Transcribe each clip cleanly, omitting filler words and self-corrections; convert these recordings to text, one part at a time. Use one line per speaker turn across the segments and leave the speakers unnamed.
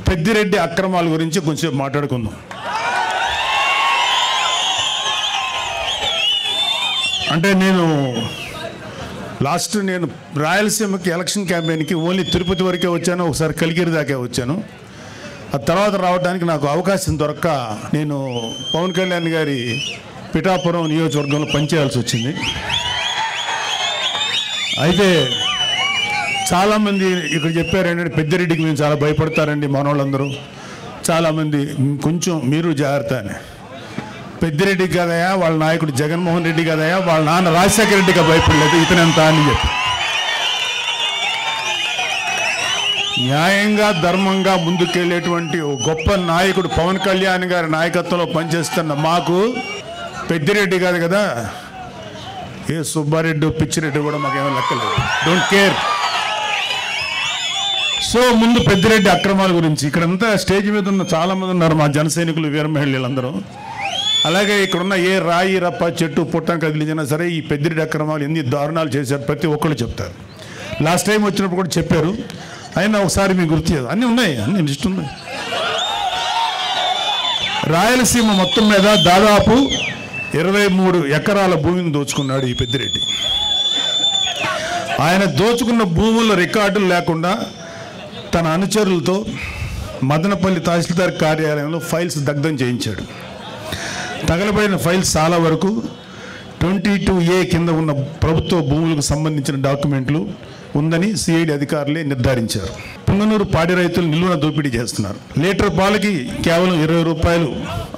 పెద్దిరెడ్డి అక్రమాల గురించి కొంచెం మాట్లాడుకుందాం. అంటే నేను రాయలసీమకి ఎలక్షన్ క్యాంపెయిన్కి ఓన్లీ తిరుపతి వరకే వచ్చాను, ఒకసారి కలిగిరి దాకా వచ్చాను. ఆ తర్వాత రావడానికి నాకు అవకాశం దొరక్క నేను పవన్ కళ్యాణ్ గారి పిఠాపురం నియోజకవర్గంలో పనిచేయాల్సి వచ్చింది. అయితే చాలామంది ఇక్కడ చెప్పారు ఏంటంటే పెద్దిరెడ్డికి మేము చాలా భయపడతారండి మనోళ్ళందరూ. చాలామంది కొంచెం మీరు జాగ్రత్త అని. పెద్దిరెడ్డి కదయా, వాళ్ళ నాయకుడు జగన్మోహన్ రెడ్డి కదయా, వాళ్ళ నాన్న రాజశేఖర రెడ్డిగా భయపడలేదు, ఇతనంతా అని చెప్పి న్యాయంగా ధర్మంగా ముందుకెళ్ళేటువంటి ఓ గొప్ప నాయకుడు పవన్ కళ్యాణ్ గారి నాయకత్వంలో పనిచేస్తున్న మాకు పెద్దిరెడ్డి కాదు కదా, ఏ సుబ్బారెడ్డి పిచ్చిరెడ్డి కూడా మాకేమో లెక్కలేదు, డోంట్ కేర్. సో ముందు పెద్దిరెడ్డి అక్రమాల గురించి ఇక్కడంతా స్టేజ్ మీద ఉన్న చాలామంది ఉన్నారు మా జన సైనికులు, వీర మహిళలందరూ. అలాగే ఇక్కడున్న ఏ రాయి రప్ప చెట్టు పుట్టం కదిలించినా సరే ఈ పెద్దిరెడ్డి అక్రమాలు ఎన్ని దారుణాలు చేశారు ప్రతి ఒక్కళ్ళు చెప్తారు. లాస్ట్ టైం వచ్చినప్పుడు కూడా చెప్పారు, అయినా ఒకసారి మీకు గుర్తు చేయదు. అన్నీ ఉన్నాయి, అన్ని లిస్ట్ ఉన్నాయి. రాయలసీమ మొత్తం మీద దాదాపు 23 ఎకరాల భూమిని దోచుకున్నాడు ఈ పెద్దిరెడ్డి. ఆయన దోచుకున్న భూముల రికార్డులు లేకుండా తన అనుచరులతో మదనపల్లి తహసీల్దార్ కార్యాలయంలో ఫైల్స్ దగ్ధం చేయించాడు. తగలబడిన ఫైల్స్ చాలా వరకు 22A కింద ఉన్న ప్రభుత్వ భూములకు సంబంధించిన డాక్యుమెంట్లు ఉందని సిఐడి అధికారులే నిర్ధారించారు. పుంగనూరు పాడి రైతులు నిలువున దోపిడీ చేస్తున్నారు. లీటర్ పాలకి కేవలం 20 రూపాయలు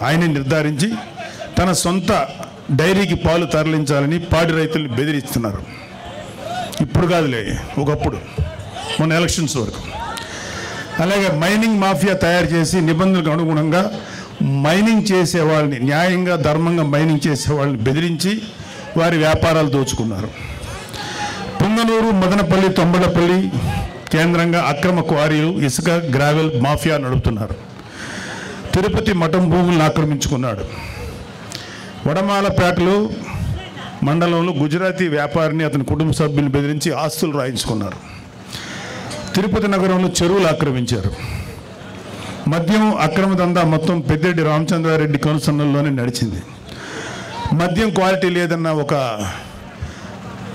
ఆయనే నిర్ధారించి తన సొంత డైరీకి పాలు తరలించాలని పాడి రైతుల్ని బెదిరిస్తున్నారు. ఇప్పుడు కాదులే, ఒకప్పుడు మొన్న ఎలక్షన్స్ వరకు. అలాగే మైనింగ్ మాఫియా తయారు చేసి నిబంధనలకు అనుగుణంగా మైనింగ్ చేసే వాళ్ళని, న్యాయంగా ధర్మంగా మైనింగ్ చేసే వాళ్ళని బెదిరించి వారి వ్యాపారాలు దోచుకున్నారు. పుంగనూరు, మదనపల్లి, తొంబడపల్లి కేంద్రంగా అక్రమ క్వారీలు, ఇసుక, గ్రావెల్ మాఫియా నడుపుతున్నారు. తిరుపతి మఠం భూములను ఆక్రమించుకున్నాడు. వడమాలపేటలో మండలంలో గుజరాతీ వ్యాపారిని అతని కుటుంబ సభ్యులను బెదిరించి ఆస్తులు రాయించుకున్నారు. తిరుపతి నగరంలో చెరువులు ఆక్రమించారు. మద్యం అక్రమ దందా మొత్తం పెద్దిరెడ్డి రామచంద్రారెడ్డి కనుసన్నల్లోనే నడిచింది. మద్యం క్వాలిటీ లేదన్న ఒక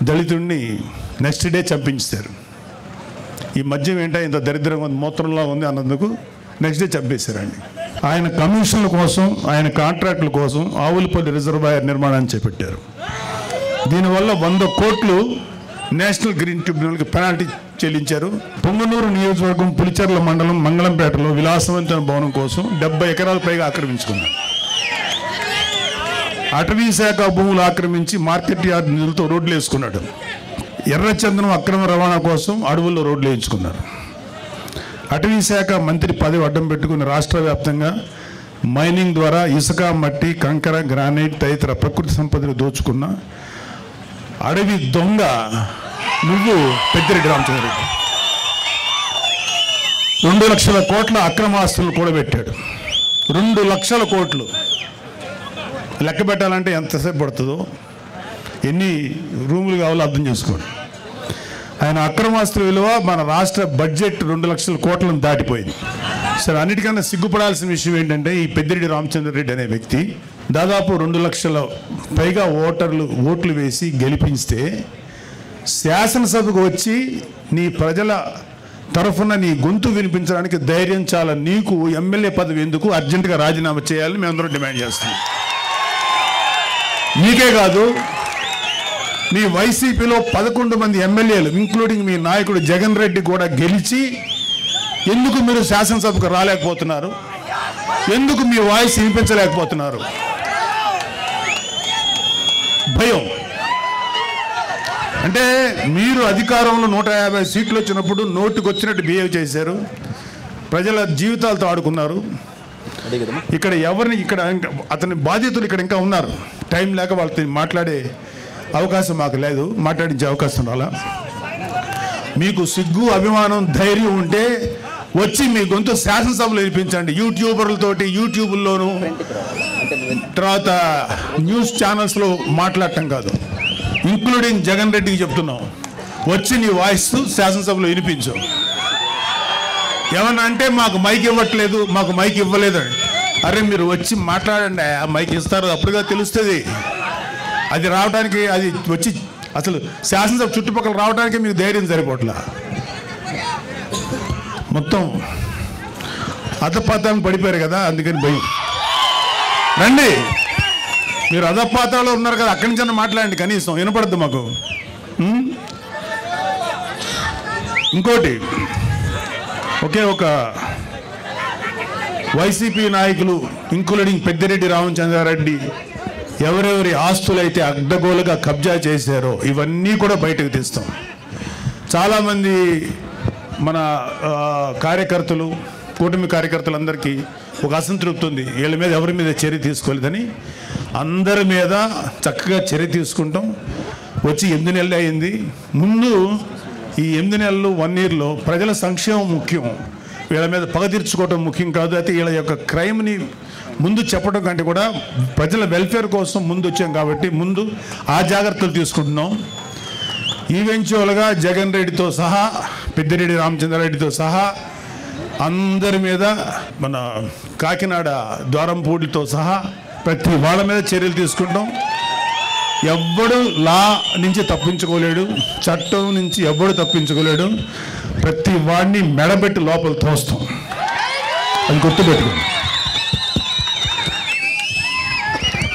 దళితుడిని నెక్స్ట్ డే చంపించారు. ఈ మద్యం ఏంటో ఇంత దరిద్రంగా ఉంది, మూత్రంలో ఉంది అన్నందుకు నెక్స్ట్ డే చంపేశారండి. ఆయన కమిషన్ల కోసం, ఆయన కాంట్రాక్టుల కోసం ఆవులపల్లి రిజర్వాయర్ నిర్మాణాన్ని చేపట్టారు. దీనివల్ల 100 కోట్లు నేషనల్ గ్రీన్ ట్రిబ్యునల్కి పెనాల్టీ చెల్లించారు. పొంగనూరు నియోజకవర్గం పులిచెర్ల మండలం మంగళంపేటలో విలాసవంతమైన భవనం కోసం 70 ఎకరాల పైగా ఆక్రమించుకున్నారు. అటవీ శాఖ భూములు ఆక్రమించి మార్కెట్ యార్డ్ నిధులతో రోడ్లు వేసుకున్నాడు. ఎర్రచందనం అక్రమ రవాణా కోసం అడవుల్లో రోడ్లు వేయించుకున్నారు. అటవీ శాఖ మంత్రి పదవి అడ్డం పెట్టుకుని రాష్ట్ర వ్యాప్తంగా మైనింగ్ ద్వారా ఇసుక, మట్టి, కంకర, గ్రానైట్ తదితర ప్రకృతి సంపదను దోచుకున్న అడవి దొంగ నువ్వు పెద్దిరెడ్డి రామచంద్రారెడ్డి. 2 లక్షల కోట్ల అక్రమాస్తులు కూడా పెట్టాడు. 2 లక్షల కోట్లు లెక్క పెట్టాలంటే ఎంతసేపు పడుతుందో, ఎన్ని రూములు కావాలో అర్థం చేసుకోండి. ఆయన అక్రమాస్తుల విలువ మన రాష్ట్ర బడ్జెట్ 2 లక్షల కోట్లను దాటిపోయింది. సరే, అన్నిటికన్నా సిగ్గుపడాల్సిన విషయం ఏంటంటే ఈ పెద్దిరెడ్డి రామచంద్రారెడ్డి అనే వ్యక్తి దాదాపు 2 లక్షల పైగా ఓట్లు వేసి గెలిపిస్తే శాసనసభకు వచ్చి నీ ప్రజల తరఫున నీ గొంతు వినిపించడానికి ధైర్యం చాలా. నీకు ఎమ్మెల్యే పదవి ఎందుకు? అర్జెంటుగా రాజీనామా చేయాలని మేమందరం డిమాండ్ చేస్తున్నాం. నీకే కాదు, మీ వైసీపీలో 11 మంది ఎమ్మెల్యేలు ఇంక్లూడింగ్ మీ నాయకుడు జగన్ రెడ్డి కూడా గెలిచి ఎందుకు మీరు శాసనసభకు రాలేకపోతున్నారు? ఎందుకు మీ వాయిస్ వినిపించలేకపోతున్నారు? భయం. అంటే మీరు అధికారంలో 150 సీట్లు వచ్చినప్పుడు నోటుకు వచ్చినట్టు బిహేవ్ చేశారు, ప్రజల జీవితాలతో ఆడుకున్నారు. ఇక్కడ ఎవరిని, ఇక్కడ అతని బాధ్యతలు ఇక్కడ ఇంకా ఉన్నారు. టైం లేక వాళ్ళతో మాట్లాడే అవకాశం మాకు లేదు, మాట్లాడించే అవకాశం రాలా. మీకు సిగ్గు, అభిమానం, ధైర్యం ఉంటే వచ్చి మీ గొంతు శాసనసభలో వినిపించండి. యూట్యూబర్లతోటి యూట్యూబ్లోను తర్వాత న్యూస్ ఛానల్స్లో మాట్లాడటం కాదు. ఇంక్లూడింగ్ జగన్ రెడ్డికి చెప్తున్నాం, వచ్చి నీ వాయిస్ శాసనసభలో వినిపించు. ఏమన్నా అంటే మాకు మైక్ ఇవ్వట్లేదు, మాకు మైక్ ఇవ్వలేదు. అరే మీరు వచ్చి మాట్లాడండి, ఆ మైక్ ఇస్తారు, అప్పుడుగా తెలుస్తుంది. అది రావడానికి, అది వచ్చి అసలు శాసనసభ చుట్టుపక్కల రావడానికి మీకు ధైర్యం సరిపోట్లా. మొత్తం అధపాతాలను పడిపోయారు కదా, అందుకని భయం. రండి, మీరు అధపాతాలో ఉన్నారు కదా, అక్కడి నుంచి మాట్లాడండి, కనీసం వినపడద్దు మాకు. ఇంకోటి, ఒకే ఒక వైసీపీ నాయకులు ఇంక్లూడింగ్ పెద్దిరెడ్డి రామచంద్రారెడ్డి ఎవరెవరి ఆస్తులైతే అడ్డగోలుగా కబ్జా చేశారో ఇవన్నీ కూడా బయటకు తీస్తాం. చాలామంది మన కార్యకర్తలు, కూటమి కార్యకర్తలందరికీ ఒక అసంతృప్తి ఉంది, వీళ్ళ మీద ఎవరి మీద చర్య తీసుకోలేదని. అందరి మీద చక్కగా చర్య తీసుకుంటాం. వచ్చి 8 నెలలు అయింది. ముందు ఈ 8 నెలలు 1 ఇయర్లో ప్రజల సంక్షేమం ముఖ్యం, వీళ్ళ మీద పగ తీర్చుకోవడం ముఖ్యం కాదు. అయితే వీళ్ళ యొక్క క్రైమ్ని ముందు చెప్పడం కంటే కూడా ప్రజల వెల్ఫేర్ కోసం ముందు వచ్చాం కాబట్టి ముందు ఆ జాగ్రత్తలు తీసుకుంటున్నాం. ఈవెన్చువల్గా జగన్ రెడ్డితో సహా, పెద్దిరెడ్డి రామచంద్రారెడ్డితో సహా అందరి మీద, మన కాకినాడ ద్వారంపూడితో సహా ప్రతి వాళ్ళ మీద చర్యలు తీసుకుంటాం. ఎవ్వడు లా నుంచి తప్పించుకోలేడు, చట్టం నుంచి ఎవ్వడు తప్పించుకోలేడు. ప్రతి వాడిని మెడబెట్టి లోపల తోస్తాం, అది గుర్తుపెట్టుకోండి.